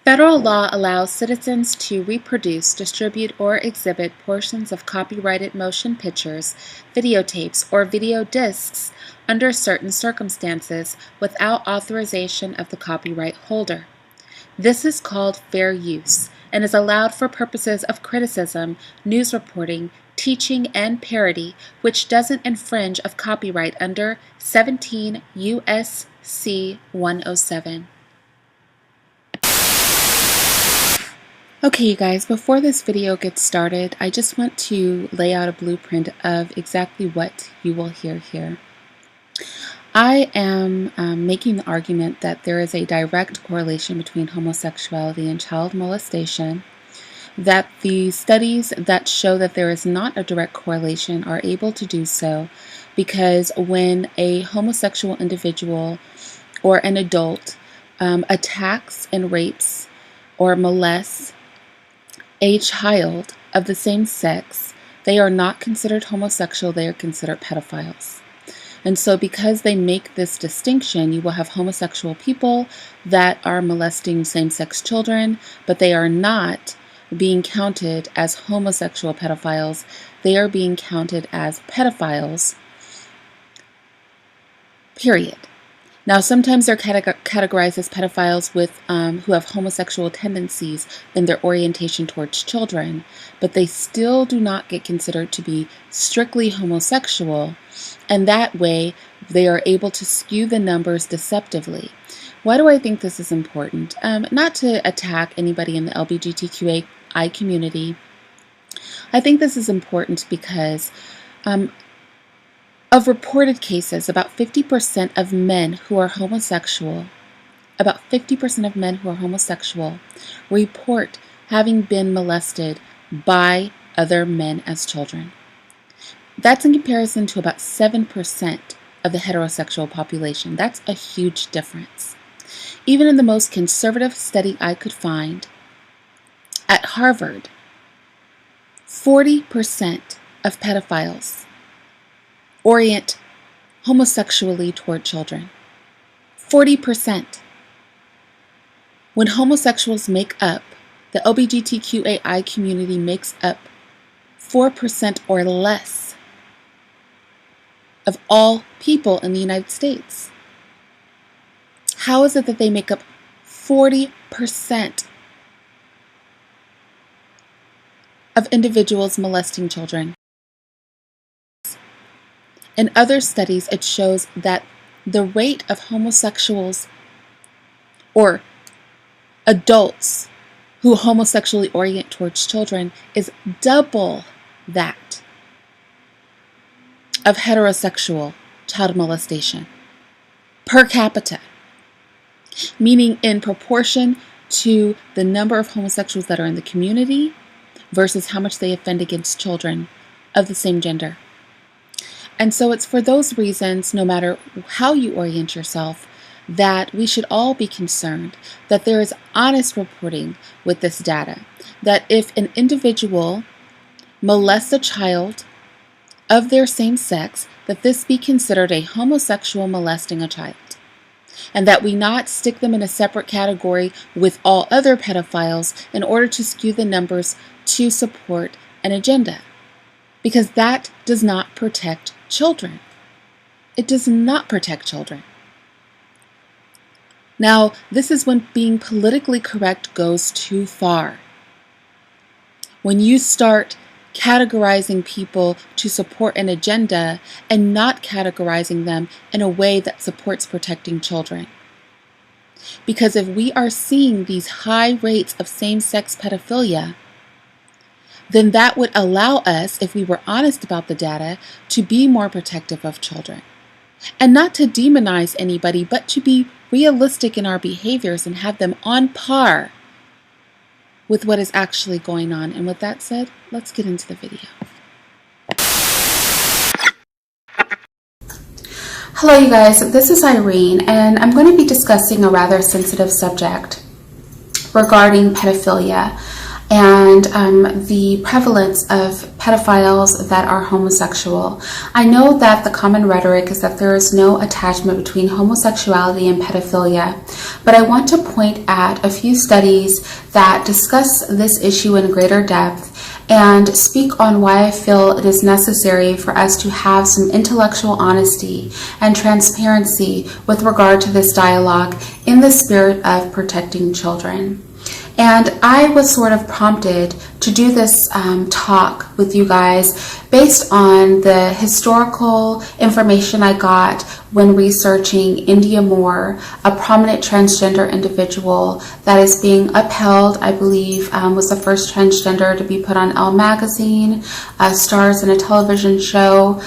Federal law allows citizens to reproduce, distribute, or exhibit portions of copyrighted motion pictures, videotapes, or video discs under certain circumstances without authorization of the copyright holder. This is called fair use and is allowed for purposes of criticism, news reporting, teaching, and parody, which doesn't infringe of copyright under 17 U.S.C. 107. Okay, you guys, before this video gets started, I just want to lay out a blueprint of exactly what you will hear here. I am making the argument that there is a direct correlation between homosexuality and child molestation, that the studies that show that there is not a direct correlation are able to do so because when a homosexual individual or an adult attacks and rapes or molests a child of the same sex, they are not considered homosexual, they are considered pedophiles. And so because they make this distinction, you will have homosexual people that are molesting same-sex children, but they are not being counted as homosexual pedophiles. They are being counted as pedophiles, period. Now, sometimes they're categorized as pedophiles with who have homosexual tendencies in their orientation towards children, but they still do not get considered to be strictly homosexual, and that way they are able to skew the numbers deceptively. Why do I think this is important? Not to attack anybody in the LGBTQI community. I think this is important because of reported cases, about 50% of men who are homosexual, report having been molested by other men as children. That's in comparison to about 7% of the heterosexual population. That's a huge difference. Even in the most conservative study I could find, at Harvard, 40% of pedophiles orient homosexually toward children. 40%. When homosexuals make up, the LGBTQAI community makes up 4% or less of all people in the United States. How is it that they make up 40% of individuals molesting children? In other studies, it shows that the rate of homosexuals or adults who homosexually orient towards children is double that of heterosexual child molestation per capita, meaning in proportion to the number of homosexuals that are in the community versus how much they offend against children of the same gender. And so it's for those reasons, no matter how you orient yourself, that we should all be concerned that there is honest reporting with this data. That if an individual molests a child of their same sex, that this be considered a homosexual molesting a child. And that we not stick them in a separate category with all other pedophiles in order to skew the numbers to support an agenda. Because that does not protect children. It does not protect children. Now, this is when being politically correct goes too far. When you start categorizing people to support an agenda and not categorizing them in a way that supports protecting children. Because if we are seeing these high rates of same-sex pedophilia, then that would allow us, if we were honest about the data, to be more protective of children. And not to demonize anybody, but to be realistic in our behaviors and have them on par with what is actually going on. And with that said, let's get into the video. Hello you guys, this is Irene, and I'm going to be discussing a rather sensitive subject regarding pedophilia. and the prevalence of pedophiles that are homosexual. I know that the common rhetoric is that there is no attachment between homosexuality and pedophilia, but I want to point at a few studies that discuss this issue in greater depth and speak on why I feel it is necessary for us to have some intellectual honesty and transparency with regard to this dialogue in the spirit of protecting children. And I was sort of prompted to do this talk with you guys based on the historical information I got when researching India Moore, a prominent transgender individual that is being upheld, I believe, was the first transgender to be put on Elle magazine, stars in a television show,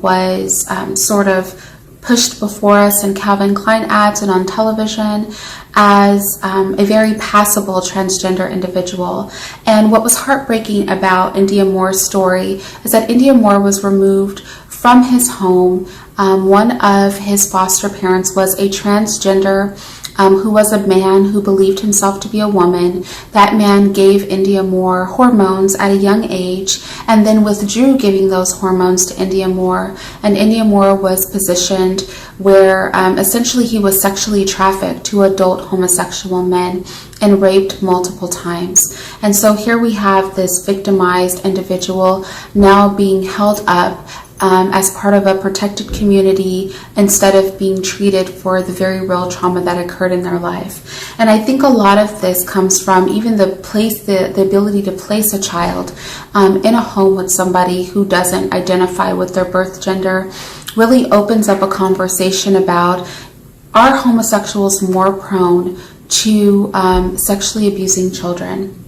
was sort of pushed before us in Calvin Klein ads and on television as a very passable transgender individual. And what was heartbreaking about India Moore's story is that India Moore was removed from his home. One of his foster parents was a transgender who was a man who believed himself to be a woman. That man gave India Moore hormones at a young age and then withdrew giving those hormones to India Moore. And India Moore was positioned where essentially he was sexually trafficked to adult homosexual men and raped multiple times. And so here we have this victimized individual now being held up as part of a protected community instead of being treated for the very real trauma that occurred in their life. And I think a lot of this comes from even the ability to place a child in a home with somebody who doesn't identify with their birth gender really opens up a conversation about, are homosexuals more prone to sexually abusing children?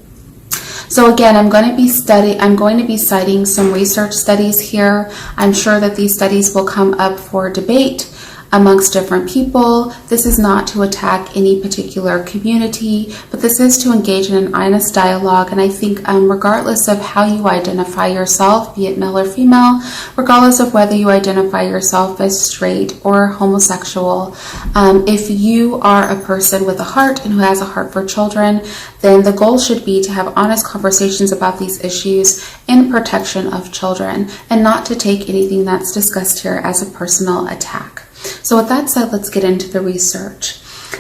So again, I'm going to be citing some research studies here. I'm sure that these studies will come up for debate amongst different people. This is not to attack any particular community, but this is to engage in an honest dialogue. And I think regardless of how you identify yourself, be it male or female, regardless of whether you identify yourself as straight or homosexual, if you are a person with a heart and who has a heart for children, then the goal should be to have honest conversations about these issues in protection of children and not to take anything that's discussed here as a personal attack. So with that said, let's get into the research.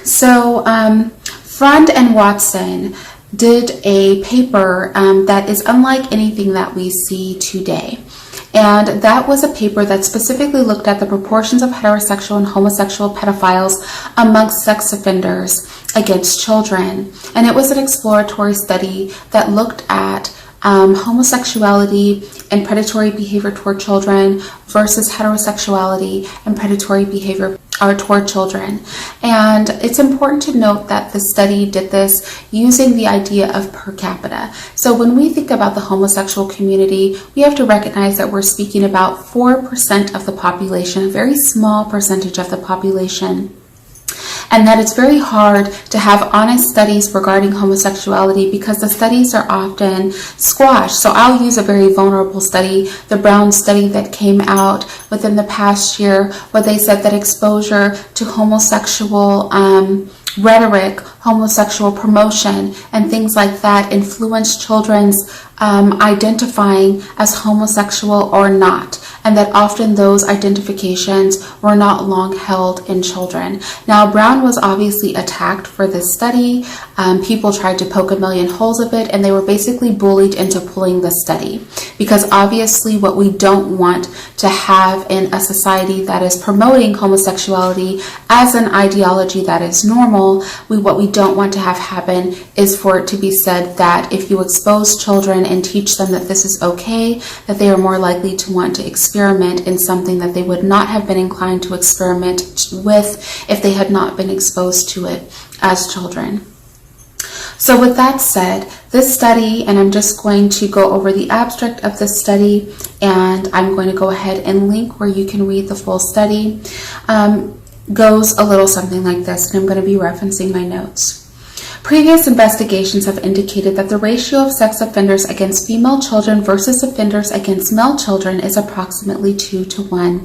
So Freund and Watson did a paper that is unlike anything that we see today. And that was a paper that specifically looked at the proportions of heterosexual and homosexual pedophiles amongst sex offenders against children. And it was an exploratory study that looked at homosexuality and predatory behavior toward children versus heterosexuality and predatory behavior toward children. And it's important to note that the study did this using the idea of per capita. So when we think about the homosexual community, we have to recognize that we're speaking about 4% of the population, a very small percentage of the population. And that it's very hard to have honest studies regarding homosexuality because the studies are often squashed. So I'll use a very vulnerable study, the Brown study that came out within the past year, where they said that exposure to homosexual rhetoric, homosexual promotion, and things like that influence children's identifying as homosexual or not, and that often those identifications were not long held in children. Now, Brown was obviously attacked for this study. People tried to poke a million holes of it, and they were basically bullied into pulling the study, because obviously what we don't want to have in a society that is promoting homosexuality as an ideology that is normal, what we don't want to have happen is for it to be said that if you expose children and teach them that this is okay, that they are more likely to want to experiment in something that they would not have been inclined to experiment with if they had not been exposed to it as children. So with that said, this study, and I'm just going to go over the abstract of this study, and I'm going to go ahead and link where you can read the full study, goes a little something like this, and I'm going to be referencing my notes. Previous investigations have indicated that the ratio of sex offenders against female children versus offenders against male children is approximately 2 to 1,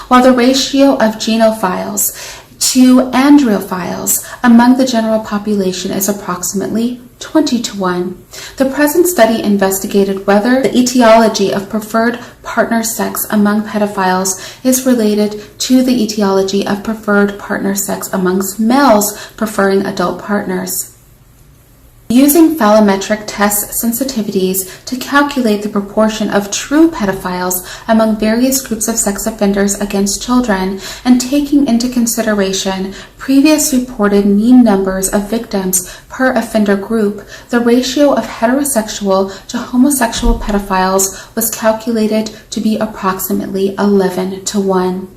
while the ratio of genophiles to androphiles among the general population is approximately 20 to 1. The present study investigated whether the etiology of preferred partner sex among pedophiles is related to the etiology of preferred partner sex amongst males preferring adult partners. Using phallometric test sensitivities to calculate the proportion of true pedophiles among various groups of sex offenders against children, and taking into consideration previous reported mean numbers of victims per offender group, the ratio of heterosexual to homosexual pedophiles was calculated to be approximately 11 to 1.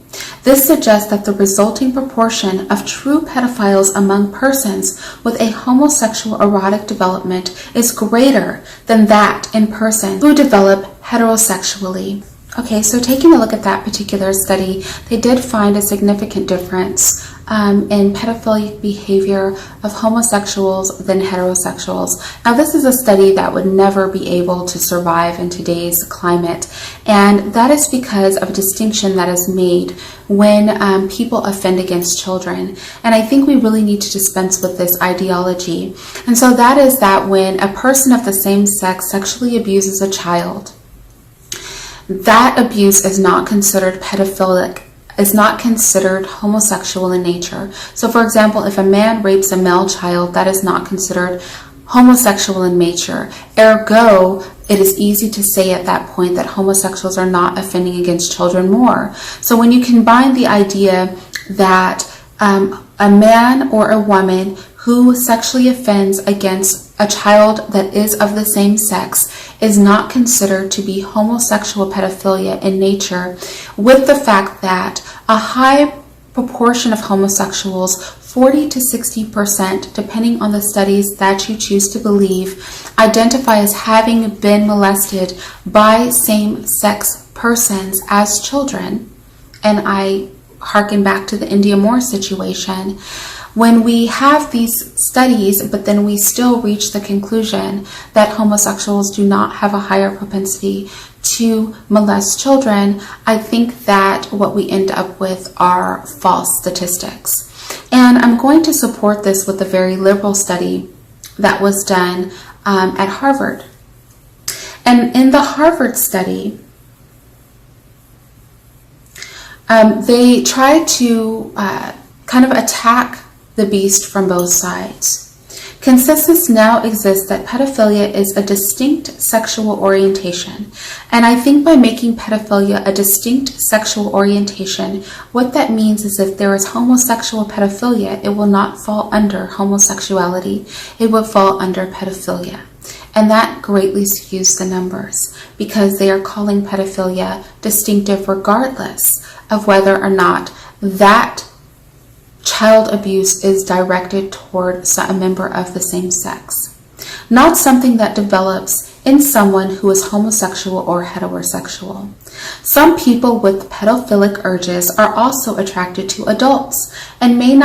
This suggests that the resulting proportion of true pedophiles among persons with a homosexual erotic development is greater than that in persons who develop heterosexually. Okay, so taking a look at that particular study, they did find a significant difference in pedophilic behavior of homosexuals than heterosexuals. Now, this is a study that would never be able to survive in today's climate, and that is because of a distinction that is made when people offend against children. And I think we really need to dispense with this ideology. And so that is that when a person of the same sex sexually abuses a child, that abuse is not considered pedophilic, is not considered homosexual in nature. So for example, if a man rapes a male child, that is not considered homosexual in nature. Ergo, it is easy to say at that point that homosexuals are not offending against children more. So when you combine the idea that a man or a woman who sexually offends against a child that is of the same sex is not considered to be homosexual pedophilia in nature, with the fact that a high proportion of homosexuals, 40 to 60%, depending on the studies that you choose to believe, identify as having been molested by same-sex persons as children. And I harken back to the India Moore situation. When we have these studies, but then we still reach the conclusion that homosexuals do not have a higher propensity to molest children, I think that what we end up with are false statistics. And I'm going to support this with a very liberal study that was done at Harvard. And in the Harvard study, they tried to kind of attack the beast from both sides. Consensus now exists that pedophilia is a distinct sexual orientation. And I think by making pedophilia a distinct sexual orientation, what that means is if there is homosexual pedophilia, it will not fall under homosexuality. It will fall under pedophilia. And that greatly skews the numbers because they are calling pedophilia distinctive regardless of whether or not that child abuse is directed toward a member of the same sex. Not something that develops in someone who is homosexual or heterosexual. Some people with pedophilic urges are also attracted to adults and may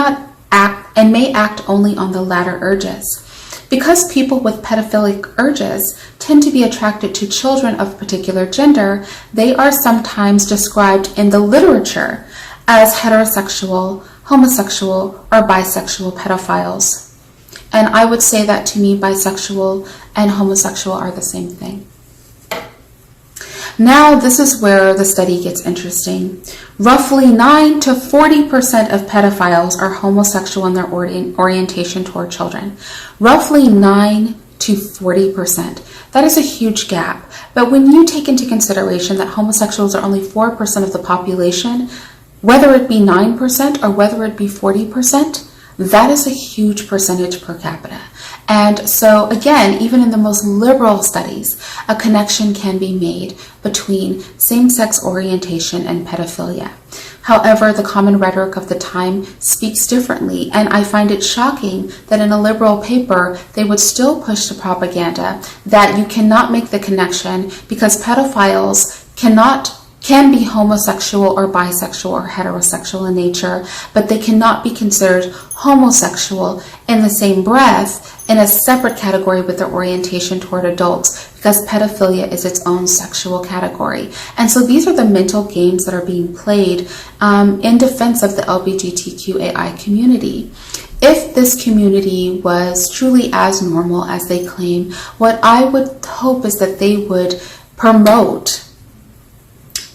act only on the latter urges. Because people with pedophilic urges tend to be attracted to children of a particular gender, they are sometimes described in the literature as heterosexual, homosexual, or bisexual pedophiles. And I would say that to me, bisexual and homosexual are the same thing. Now, this is where the study gets interesting. Roughly 9 to 40% of pedophiles are homosexual in their orientation toward children. Roughly 9 to 40%. That is a huge gap. But when you take into consideration that homosexuals are only 4% of the population, whether it be 9% or whether it be 40%, that is a huge percentage per capita. And so again, even in the most liberal studies, a connection can be made between same-sex orientation and pedophilia. However, the common rhetoric of the time speaks differently, and I find it shocking that in a liberal paper, they would still push the propaganda that you cannot make the connection because pedophiles cannot can be homosexual or bisexual or heterosexual in nature, but they cannot be considered homosexual in the same breath in a separate category with their orientation toward adults, because pedophilia is its own sexual category. And so these are the mental games that are being played in defense of the LGBTQAI community. If this community was truly as normal as they claim, what I would hope is that they would promote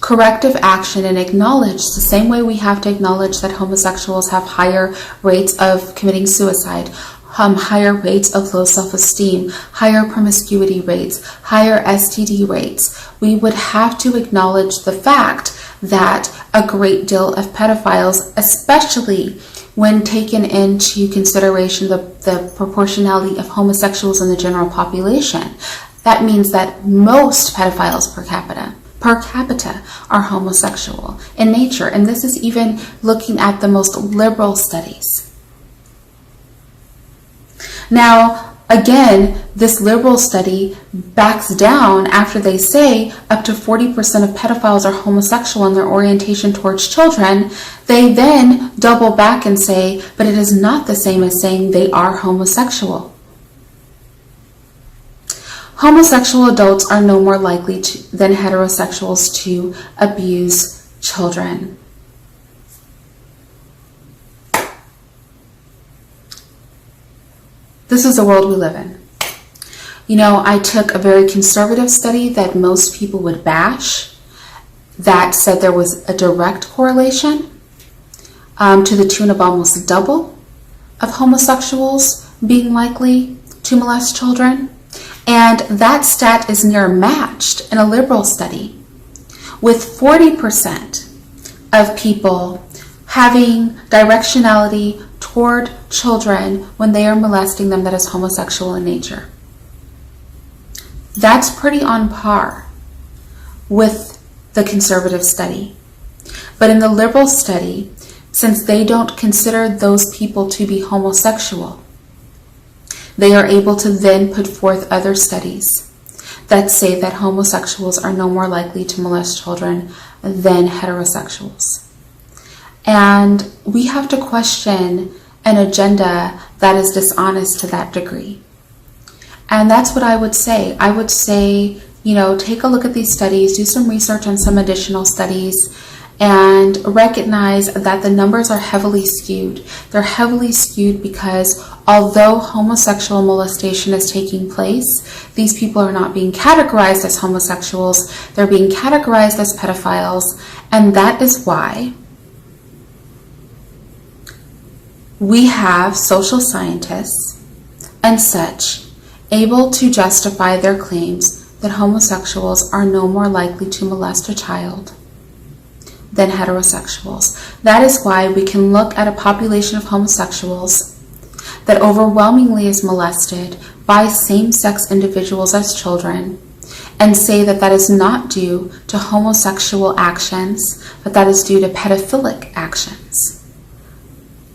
corrective action and acknowledge, the same way we have to acknowledge that homosexuals have higher rates of committing suicide, higher rates of low self-esteem, higher promiscuity rates, higher STD rates. We would have to acknowledge the fact that a great deal of pedophiles, especially when taken into consideration the proportionality of homosexuals in the general population, that means that most pedophiles per capita are homosexual in nature. And this is even looking at the most liberal studies. Now, again, this liberal study backs down after they say up to 40% of pedophiles are homosexual in their orientation towards children. They then double back and say, but it is not the same as saying they are homosexual. Homosexual adults are no more likely than heterosexuals to abuse children. This is the world we live in. You know, I took a very conservative study that most people would bash that said there was a direct correlation to the tune of almost double of homosexuals being likely to molest children. And that stat is near matched in a liberal study, with 40% of people having directionality toward children when they are molesting them that is homosexual in nature. That's pretty on par with the conservative study. But in the liberal study, since they don't consider those people to be homosexual, they are able to then put forth other studies that say that homosexuals are no more likely to molest children than heterosexuals. And we have to question an agenda that is dishonest to that degree. And that's what I would say. I would say, you know, take a look at these studies, do some research on some additional studies, and recognize that the numbers are heavily skewed. They're heavily skewed because although homosexual molestation is taking place, these people are not being categorized as homosexuals, they're being categorized as pedophiles, and that is why we have social scientists and such able to justify their claims that homosexuals are no more likely to molest a child than heterosexuals. That is why we can look at a population of homosexuals that overwhelmingly is molested by same-sex individuals as children and say that that is not due to homosexual actions, but that is due to pedophilic actions.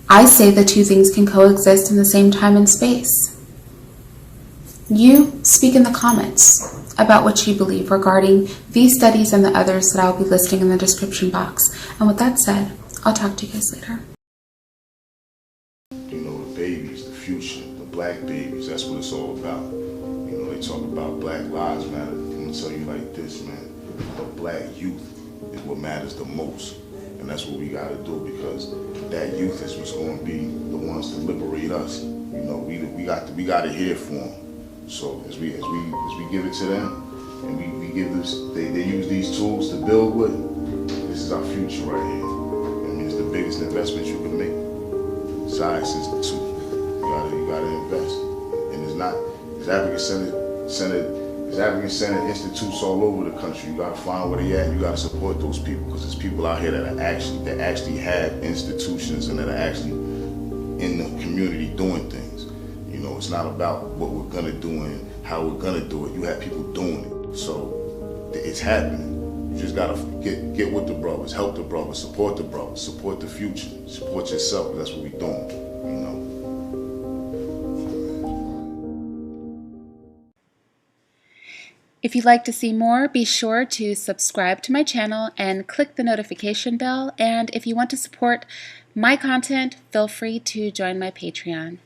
I say the two things can coexist in the same time and space. You speak in the comments about what you believe regarding these studies and the others that I'll be listing in the description box. And with that said, I'll talk to you guys later. You know, the babies, the future, the black babies, that's what it's all about. You know, they talk about Black Lives Matter. I'm gonna tell you like this, man. The black youth is what matters the most. And that's what we gotta do, because that youth is what's gonna be the ones to liberate us. You know, we gotta hear from them. So as we give it to them, and we give this, they use these tools to build with. This is our future right here. I mean, it's the biggest investment you can make. Science is too. You gotta invest, and it's not. There's African Senate institutes all over the country. You gotta find where they at. And you gotta support those people, because there's people out here that actually have institutions and that are actually in the community doing things. You know, it's not about what we're gonna do and how we're gonna do it. You have people doing it. So it's happening. You just gotta get with the brothers, help the brothers, support the future, support yourself. That's what we're doing, you know. If you'd like to see more, be sure to subscribe to my channel and click the notification bell. And if you want to support my content, feel free to join my Patreon.